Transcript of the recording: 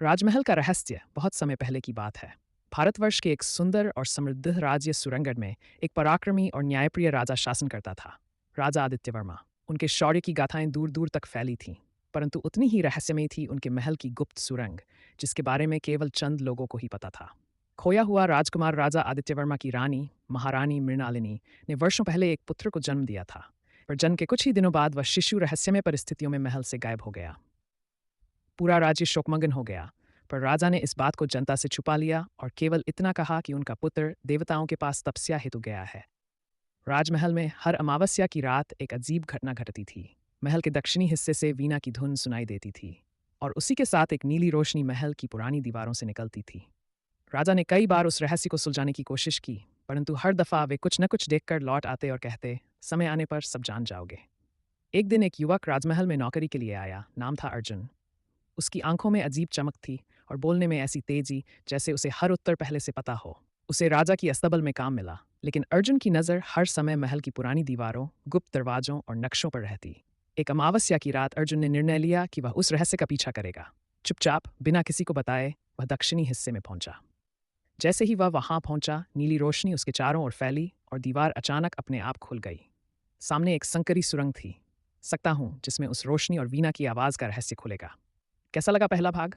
राजमहल का रहस्य बहुत समय पहले की बात है। भारतवर्ष के एक सुंदर और समृद्ध राज्य सुरंगढ़ में एक पराक्रमी और न्यायप्रिय राजा शासन करता था। राजा आदित्यवर्मा। उनके शौर्य की गाथाएं दूर दूर तक फैली थीं, परंतु उतनी ही रहस्यमयी थी उनके महल की गुप्त सुरंग, जिसके बारे में केवल चंद लोगों को ही पता था। खोया हुआ राजकुमार राजा आदित्यवर्मा की रानी महारानी मृणालिनी ने वर्षों पहले एक पुत्र को जन्म दिया था, पर जन्म के कुछ ही दिनों बाद वह शिशु रहस्यमय परिस्थितियों में महल से गायब हो गया। पूरा राज्य शोकमग्न हो गया, पर राजा ने इस बात को जनता से छुपा लिया और केवल इतना कहा कि उनका पुत्र देवताओं के पास तपस्या हेतु गया है। राजमहल में हर अमावस्या की रात एक अजीब घटना घटती थी। महल के दक्षिणी हिस्से से वीणा की धुन सुनाई देती थी, और उसी के साथ एक नीली रोशनी महल की पुरानी दीवारों से निकलती थी। राजा ने कई बार उस रहस्य को सुलझाने की कोशिश की, परंतु हर दफा वे कुछ न कुछ देखकर लौट आते और कहते, समय आने पर सब जान जाओगे। एक दिन एक युवक राजमहल में नौकरी के लिए आया। नाम था अर्जुन। उसकी आंखों में अजीब चमक थी और बोलने में ऐसी तेजी जैसे उसे हर उत्तर पहले से पता हो। उसे राजा की अस्तबल में काम मिला, लेकिन अर्जुन की नज़र हर समय महल की पुरानी दीवारों, गुप्त दरवाजों और नक्शों पर रहती। एक अमावस्या की रात अर्जुन ने निर्णय लिया कि वह उस रहस्य का पीछा करेगा। चुपचाप, बिना किसी को बताए, वह दक्षिणी हिस्से में पहुंचा। जैसे ही वह वहां पहुंचा, नीली रोशनी उसके चारों ओर फैली और दीवार अचानक अपने आप खुल गई। सामने एक संकरी सुरंग थी। सकता हूं जिसमें उस रोशनी और वीणा की आवाज़ का रहस्य खुलेगा। कैसा लगा पहला भाग?